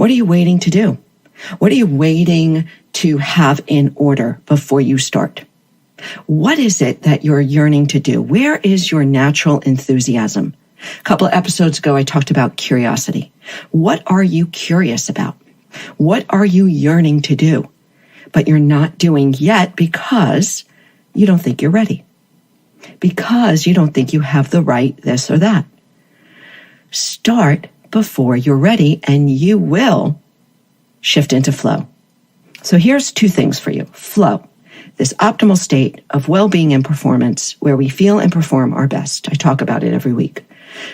What are you waiting to do? What are you waiting to have in order before you start? What is it that you're yearning to do? Where is your natural enthusiasm? A couple of episodes ago, I talked about curiosity. What are you curious about? What are you yearning to do, but you're not doing yet because you don't think you're ready? Because you don't think you have the right this or that. Start before you're ready and you will shift into flow. So here's two things for you. Flow, this optimal state of well-being and performance where we feel and perform our best. I talk about it every week,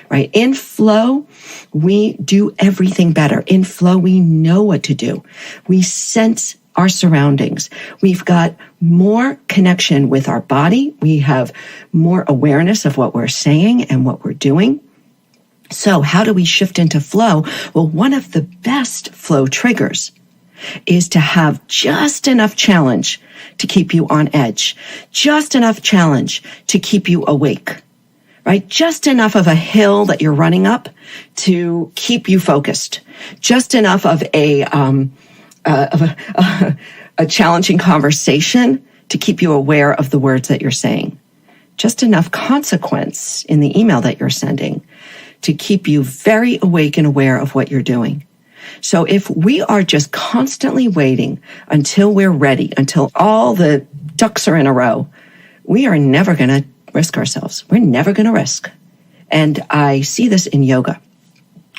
right? In flow, we do everything better. In flow, we know what to do. We sense our surroundings. We've got more connection with our body. We have more awareness of what we're saying and what we're doing. So how do we shift into flow? Well, one of the best flow triggers is to have just enough challenge to keep you on edge, just enough challenge to keep you awake, right? Just enough of a hill that you're running up to keep you focused, just enough of a challenging conversation to keep you aware of the words that you're saying, just enough consequence in the email that you're sending to keep you very awake and aware of what you're doing. So if we are just constantly waiting until we're ready, until all the ducks are in a row, we are never going to risk ourselves. We're never going to risk. And I see this in yoga.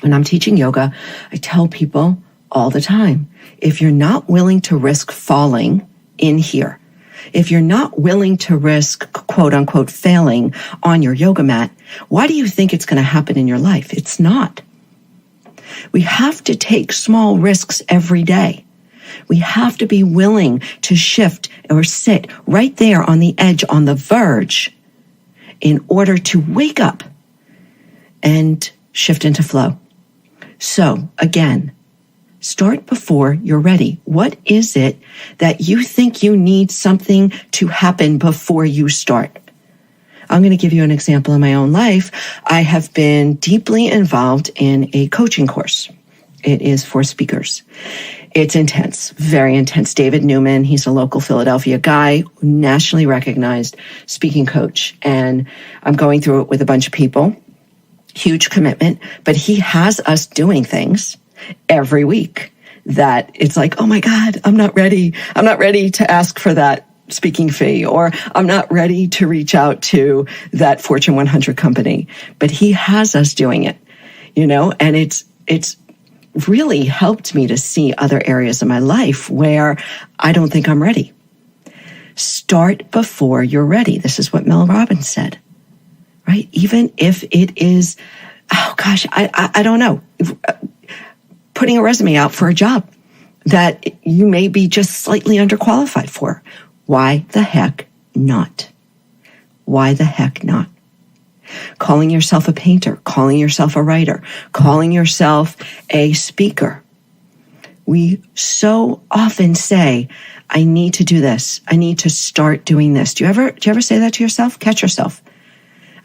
When I'm teaching yoga, I tell people all the time, if you're not willing to risk falling in here, if you're not willing to risk, quote unquote, failing on your yoga mat, why do you think it's going to happen in your life? It's not. We have to take small risks every day. We have to be willing to shift or sit right there on the edge, on the verge, in order to wake up and shift into flow. So again, start before you're ready. What is it that you think you need something to happen before you start? I'm going to give you an example in my own life. I have been deeply involved in a coaching course. It is for speakers. It's intense, very intense. David Newman, he's a local Philadelphia guy, nationally recognized speaking coach. And I'm going through it with a bunch of people. Huge commitment, but he has us doing things every week that it's like, oh my God, I'm not ready. I'm not ready to ask for that speaking fee, or I'm not ready to reach out to that Fortune 100 company, but he has us doing it, and it's really helped me to see other areas of my life where I don't think I'm ready. Start before you're ready. This is what Mel Robbins said, right? Even if it is, oh gosh, I don't know, putting a resume out for a job that you may be just slightly underqualified for. Why the heck not? Why the heck not? Calling yourself a painter, calling yourself a writer, calling yourself a speaker. We so often say, I need to do this. I need to start doing this. Do you ever say that to yourself? Catch yourself.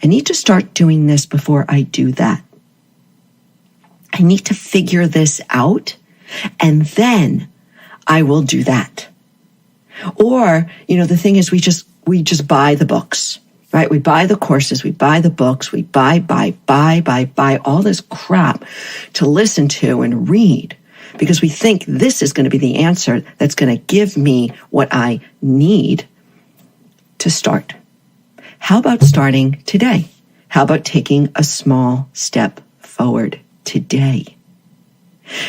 I need to start doing this before I do that. I need to figure this out, and then I will do that. Or, the thing is we just buy the books, right? We buy the courses, we buy the books, we buy all this crap to listen to and read because we think this is going to be the answer that's going to give me what I need to start. How about starting today? How about taking a small step forward today?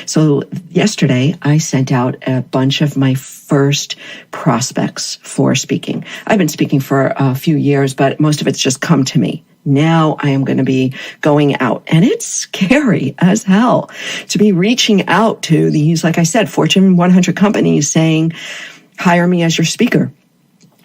So yesterday, I sent out a bunch of my first prospects for speaking. I've been speaking for a few years, but most of it's just come to me. Now I am going to be going out, and it's scary as hell to be reaching out to these, like I said, Fortune 100 companies saying, hire me as your speaker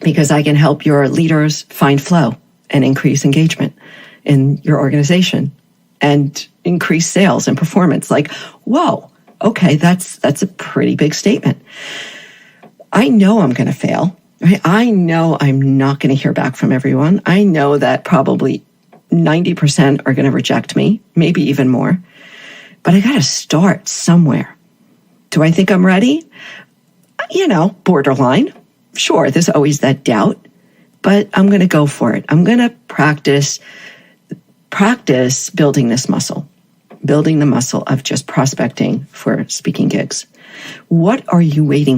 because I can help your leaders find flow and increase engagement in your organization and increase sales and performance. Like, whoa, okay, that's a pretty big statement. I know I'm going to fail, right? I know I'm not going to hear back from everyone. I know that probably 90% are going to reject me, maybe even more. But I got to start somewhere. Do I think I'm ready? Borderline. Sure, there's always that doubt, but I'm going to go for it. I'm going to practice building this muscle, building the muscle of just prospecting for speaking gigs. What are you waiting for?